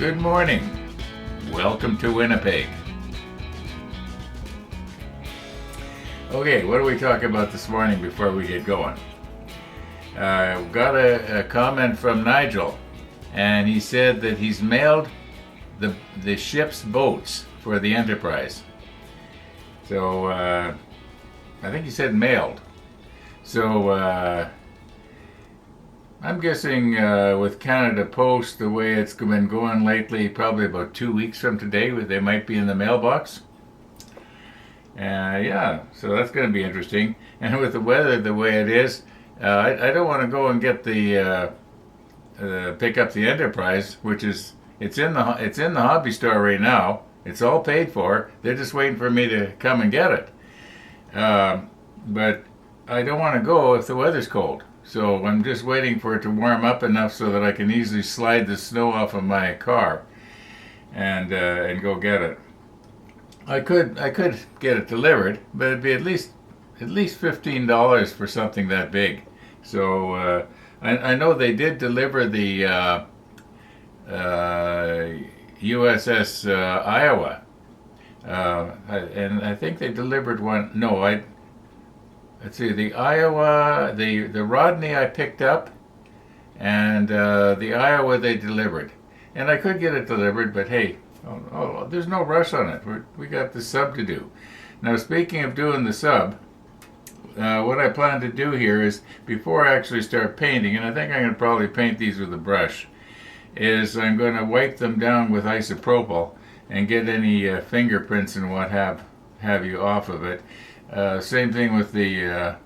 Good morning. Welcome to Winnipeg. Okay, what do we talk about this morning before we get going? Got a comment from Nigel, and he said that he's mailed the ship's boats for the Enterprise. So I think he said mailed. So I'm guessing with Canada Post, the way it's been going lately, probably about 2 weeks from today, they might be in the mailbox. Yeah, so that's going to be interesting. And with the weather the way it is, I don't want to go and get pick up the Enterprise, which is it's in the hobby store right now. It's all paid for. They're just waiting for me to come and get it. But I don't want to go if the weather's cold. So I'm just waiting for it to warm up enough so that I can easily slide the snow off of my car and go get it. I could get it delivered, but it'd be at least $15 for something that big. So I know they did deliver the USS Iowa, and I think they delivered one. No, let's see, the Iowa, the Rodney I picked up, and the Iowa they delivered. And I could get it delivered, but hey, there's no rush on it. We got the sub to do. Now, speaking of doing the sub, what I plan to do here is, before I actually start painting, and I think I'm going to probably paint these with a brush, is I'm going to wipe them down with isopropyl and get any fingerprints and what have you off of it. Same thing with the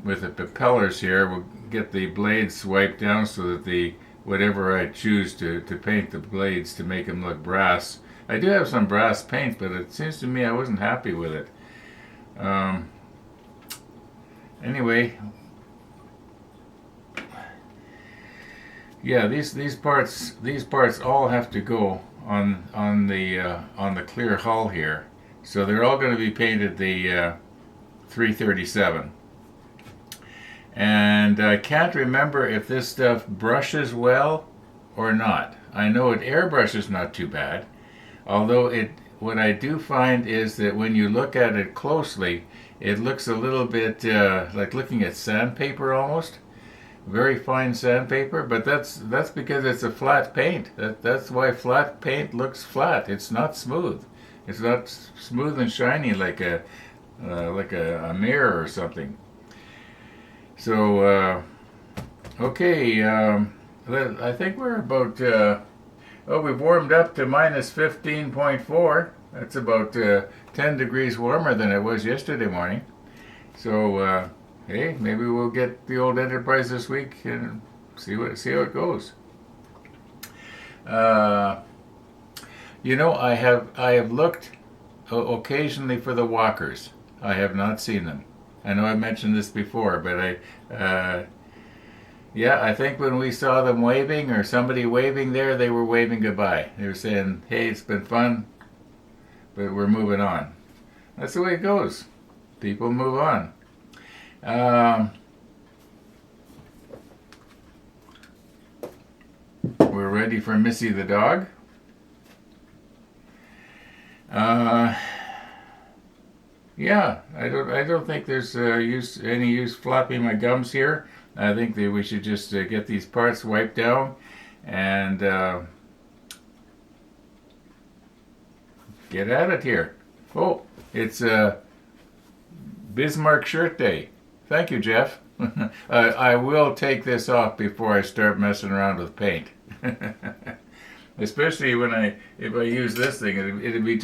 propellers here. We'll get the blades wiped down so that whatever I choose to paint the blades to make them look brass. I do have some brass paint, but it seems to me I wasn't happy with it. Anyway, yeah, these parts all have to go on the clear hull here, so they're all going to be painted the 337. And I can't remember if this stuff brushes well or not. I know it airbrushes not too bad, although what I do find is that when you look at it closely, it looks a little bit like looking at sandpaper almost. Very fine sandpaper, but that's because it's a flat paint. That's why flat paint looks flat. It's not smooth. It's not smooth and shiny like a mirror or something. So okay, I think we're about we've warmed up to minus 15.4. That's about 10 degrees warmer than it was yesterday morning. So hey, maybe we'll get the old Enterprise this week and see how it goes. You know, I have looked occasionally for the walkers. I have not seen them. I know I mentioned this before, but yeah, I think when we saw them waving, or somebody waving there, they were waving goodbye. They were saying, hey, it's been fun, but we're moving on. That's the way it goes. People move on. We're ready for Missy the dog. Yeah, I don't think there's any use flopping my gums here. I think that we should just get these parts wiped down and get at it here. Oh, it's Bismarck shirt day. Thank you, Jeff. I will take this off before I start messing around with paint. Especially if I use this thing, it'd be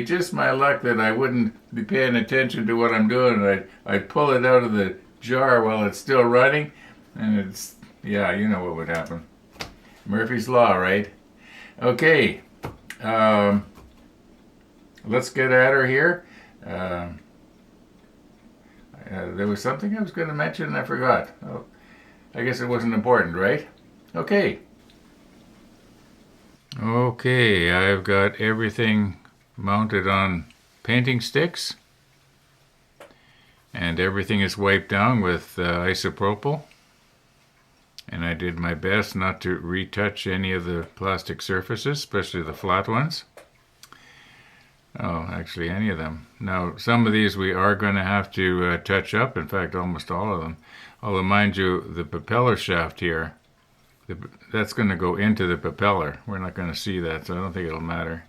just my luck that I wouldn't be paying attention to what I'm doing, and I'd pull it out of the jar while it's still running, and yeah, you know what would happen. Murphy's Law, right? Okay, let's get at her here. There was something I was going to mention and I forgot. Oh, I guess it wasn't important, right? Okay. Okay, I've got everything mounted on painting sticks, and everything is wiped down with isopropyl. And I did my best not to retouch any of the plastic surfaces, especially the flat ones. Oh, actually any of them. Now, some of these we are going to have to touch up. In fact, almost all of them. Although, mind you, the propeller shaft here, that's going to go into the propeller. We're not going to see that, so I don't think it'll matter.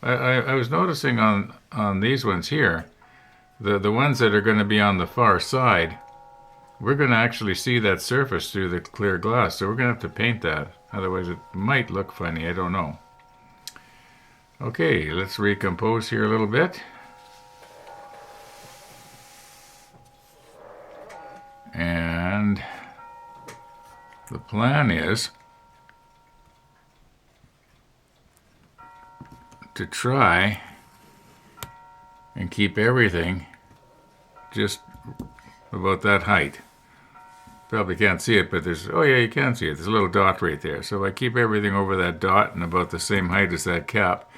I was noticing on these ones here, the ones that are going to be on the far side, we're going to actually see that surface through the clear glass, so we're going to have to paint that. Otherwise it might look funny, I don't know. Okay, let's recompose here a little bit. And the plan is to try and keep everything just about that height. Probably can't see it, but there's, oh yeah, you can see it. There's a little dot right there. So if I keep everything over that dot and about the same height as that cap,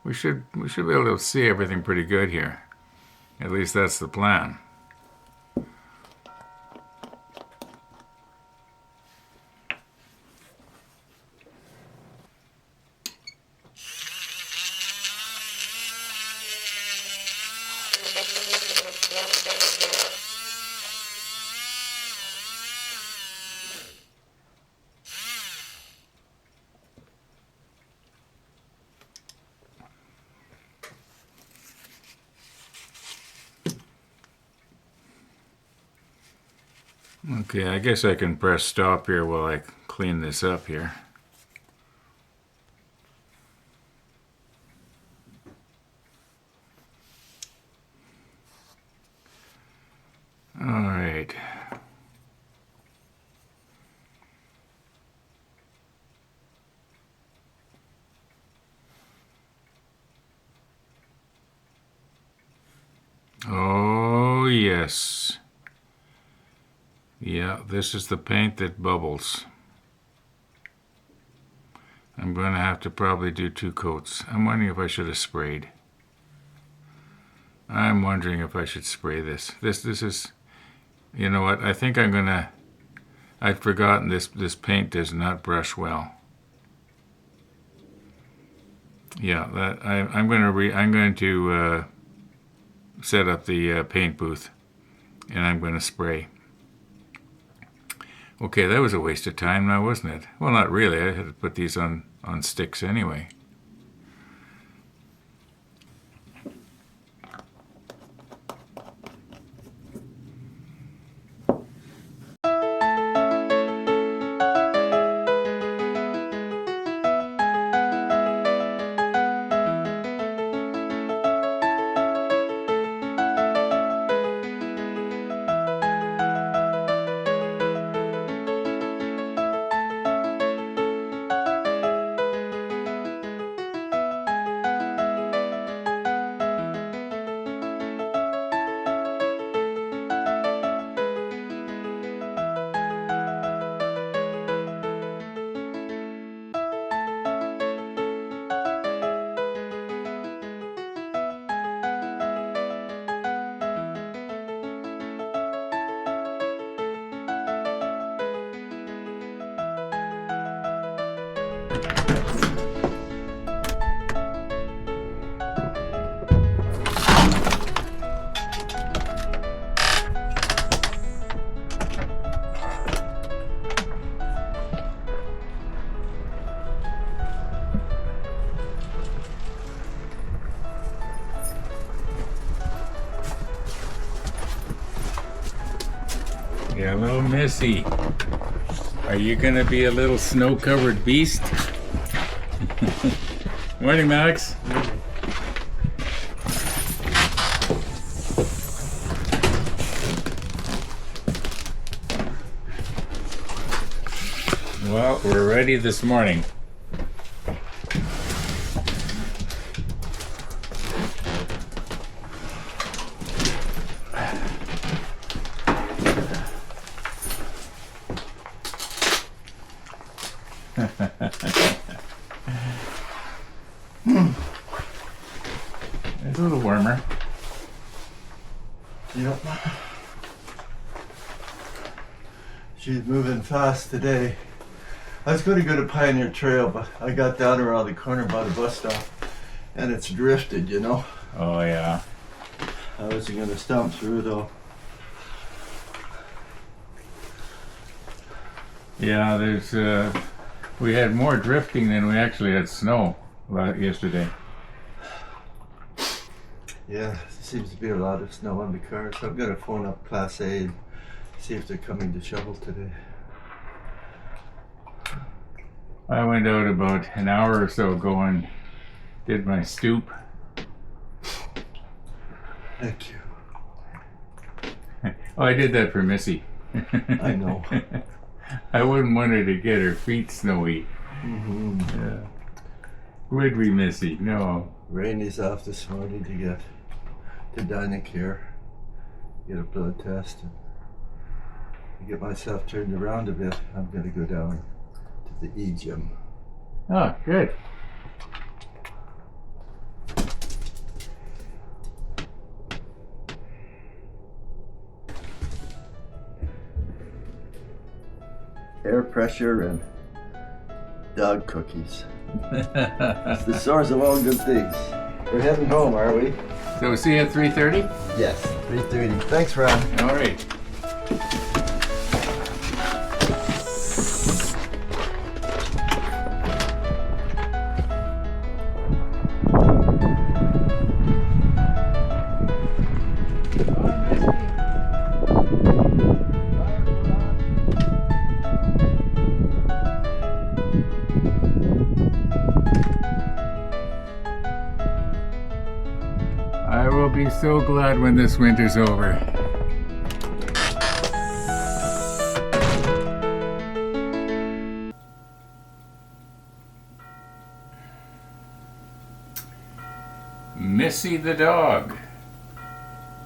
we should be able to see everything pretty good here. At least that's the plan. Okay, I guess I can press stop here while I clean this up here. All right. Oh, yes. Yeah, this is the paint that bubbles. I'm going to have to probably do 2 coats. I'm wondering if I should have sprayed. I'm wondering if I should spray this. This is, you know what, I think I'm going to, I'd forgotten this paint does not brush well. Yeah, that I'm going to set up the paint booth, and I'm going to spray. Okay, that was a waste of time now, wasn't it? Well, not really. I had to put these on sticks anyway. Yeah, a little messy. Are you going to be a little snow-covered beast? Morning, Max. Well, we're ready this morning. It's a little warmer. Yep. She's moving fast today. I was going to go to Pioneer Trail, but I got down around the corner by the bus stop and it's drifted, you know. Oh, yeah. I wasn't going to stomp through though. Yeah, we had more drifting than we actually had snow yesterday. Yeah, there seems to be a lot of snow on the car, so I'm going to phone up Class A and see if they're coming to shovel today. I went out about an hour or so ago and did my stoop. Thank you. Oh, I did that for Missy. I know. I wouldn't want her to get her feet snowy. Mm-hmm. Yeah. Would we, Missy? No. Rainey's off this morning to get to Dynacare, get a blood test, and to get myself turned around a bit. I'm going to go down to the E-gym. Oh, good. Air pressure and dog cookies. It's the source of all good things. We're heading home, are we? So see you at 3:30? Yes, 3:30. Thanks, Ron. All right. I will be so glad when this winter's over. Missy the dog.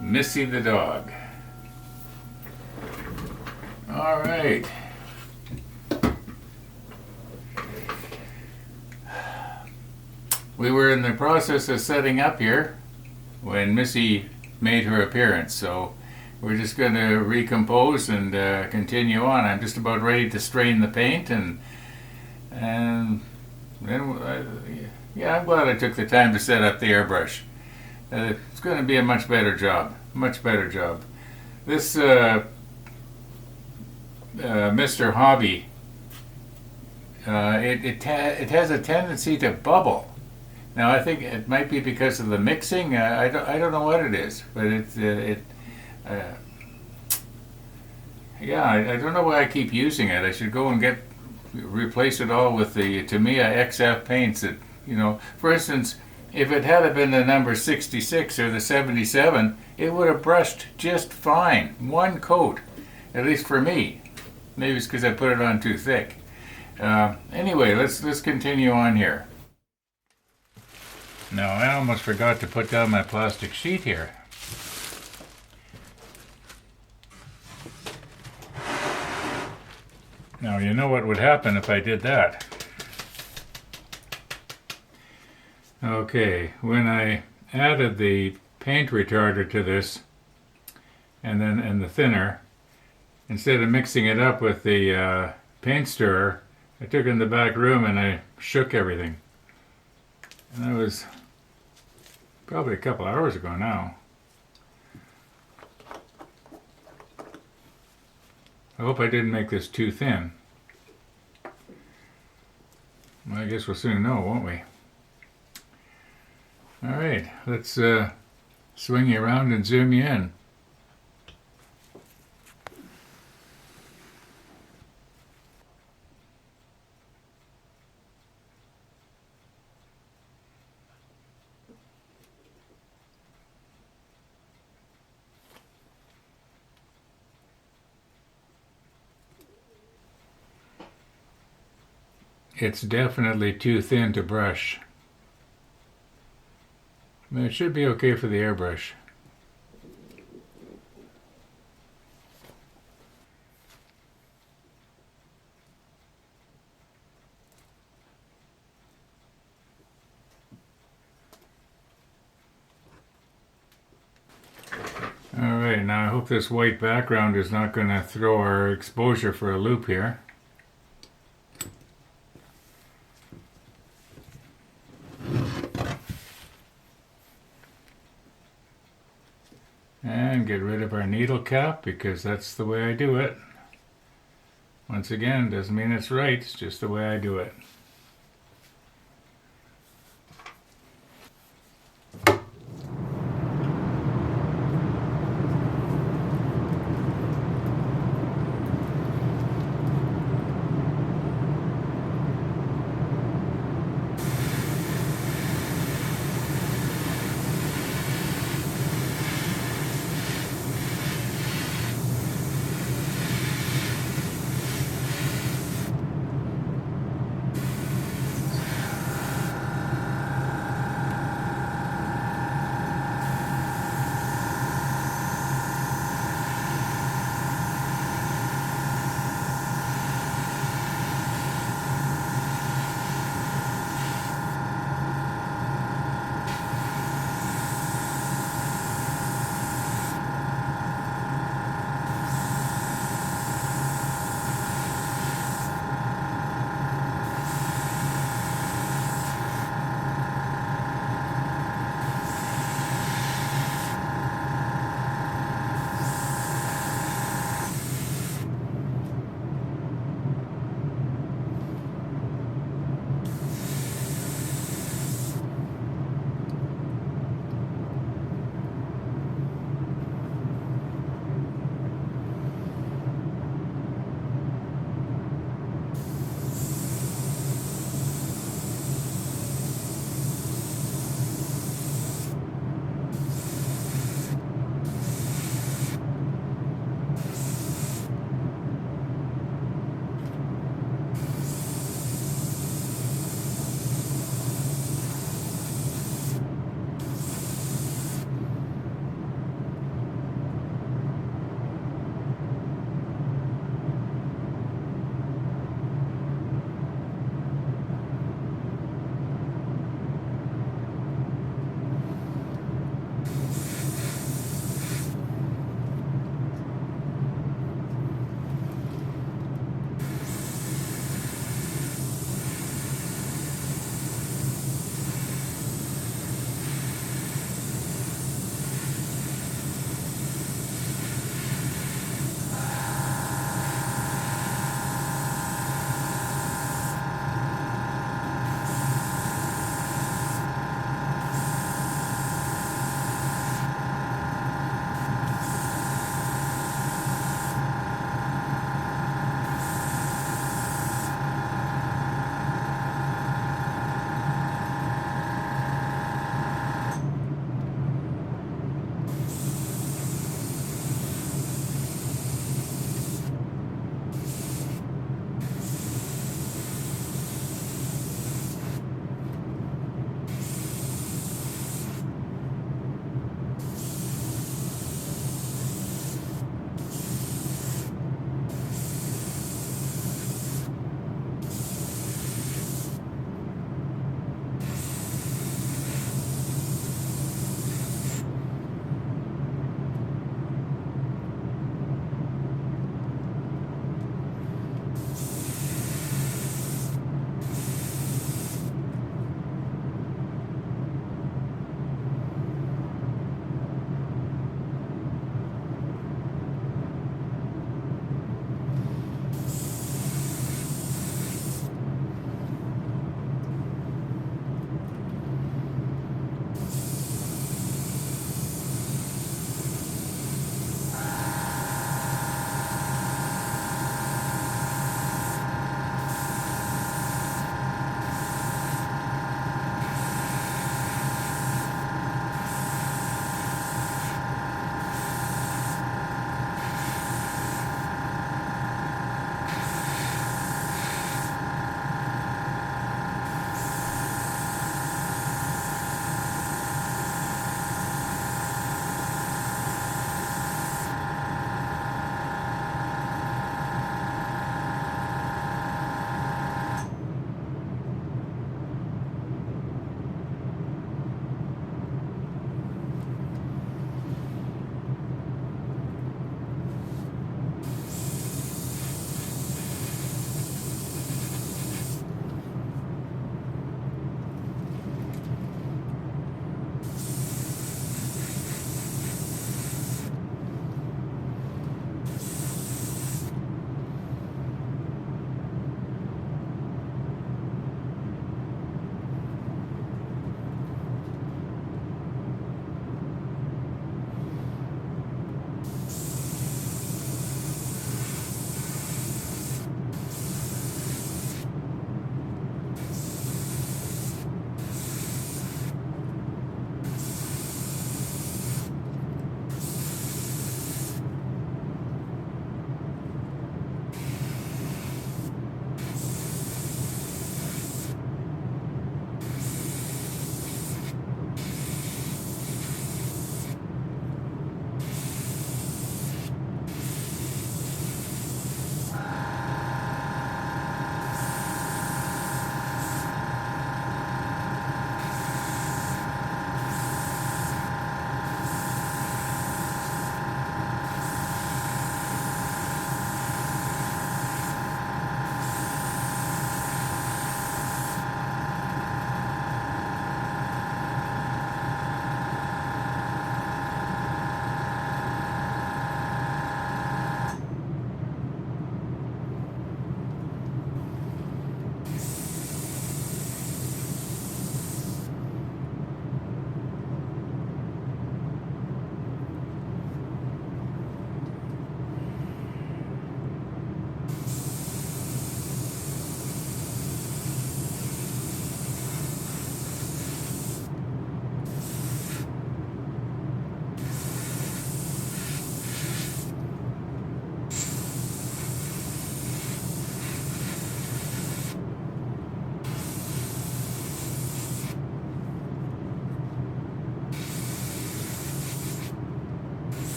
Missy the dog. All right. We were in the process of setting up here when Missy made her appearance, so we're just going to recompose and continue on. I'm just about ready to strain the paint, and then yeah, I'm glad I took the time to set up the airbrush. It's going to be a much better job. This Mr. Hobby, it has a tendency to bubble. Now I think it might be because of the mixing. I don't know what it is, but yeah, I don't know why I keep using it. I should go and replace it all with the Tamiya XF paints. That, you know, for instance, if it had been the number 66 or the 77, it would have brushed just fine. One coat, at least for me. Maybe it's because I put it on too thick. Anyway, let's continue on here. Now, I almost forgot to put down my plastic sheet here. Now, you know what would happen if I did that. Okay, when I added the paint retarder to this, and the thinner, instead of mixing it up with the paint stirrer, I took it in the back room and I shook everything. And that was probably a couple hours ago now. I hope I didn't make this too thin. Well, I guess we'll soon know, won't we? All right, let's swing you around and zoom you in. It's definitely too thin to brush. But it should be okay for the airbrush. All Alright, now I hope this white background is not going to throw our exposure for a loop here. And get rid of our needle cap because that's the way I do it. Once again, doesn't mean it's right, it's just the way I do it.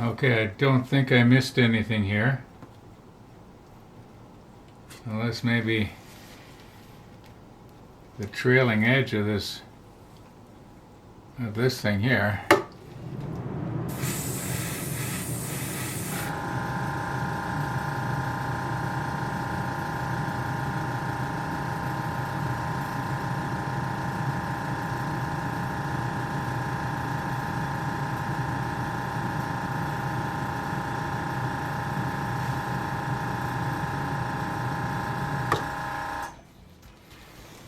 Okay, I don't think I missed anything here. Unless maybe the trailing edge of this thing here.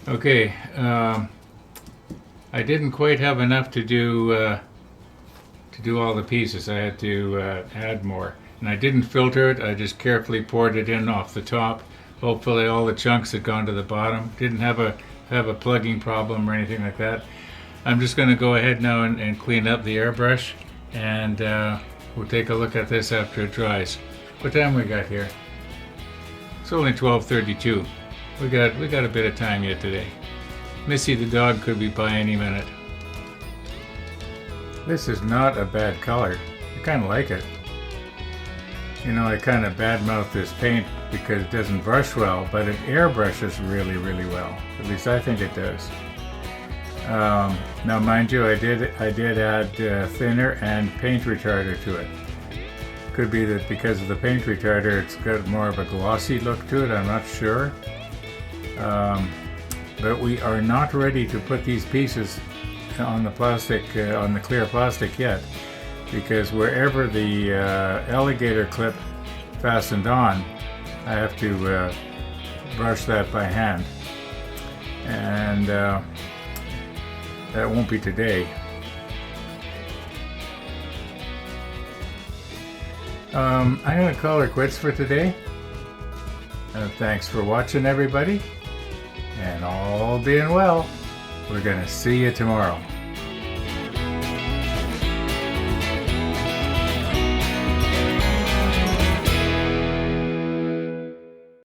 Okay, I didn't quite have enough to do all the pieces. I had to add more, and I didn't filter it. I just carefully poured it in off the top. Hopefully, all the chunks had gone to the bottom. Didn't have a plugging problem or anything like that. I'm just going to go ahead now and clean up the airbrush, and we'll take a look at this after it dries. What time we got here? It's only 12:32. We got a bit of time yet today. Missy the dog could be by any minute. This is not a bad color. I kind of like it. You know, I kind of badmouth this paint because it doesn't brush well, but it airbrushes really, really well. At least I think it does. Now, mind you, I did add thinner and paint retarder to it. Could be that because of the paint retarder, it's got more of a glossy look to it. I'm not sure. But we are not ready to put these pieces on the plastic, on the clear plastic yet, because wherever the alligator clip fastened on, I have to brush that by hand, and that won't be today. I'm going to call her quits for today. Thanks for watching, everybody. And all being well, we're going to see you tomorrow.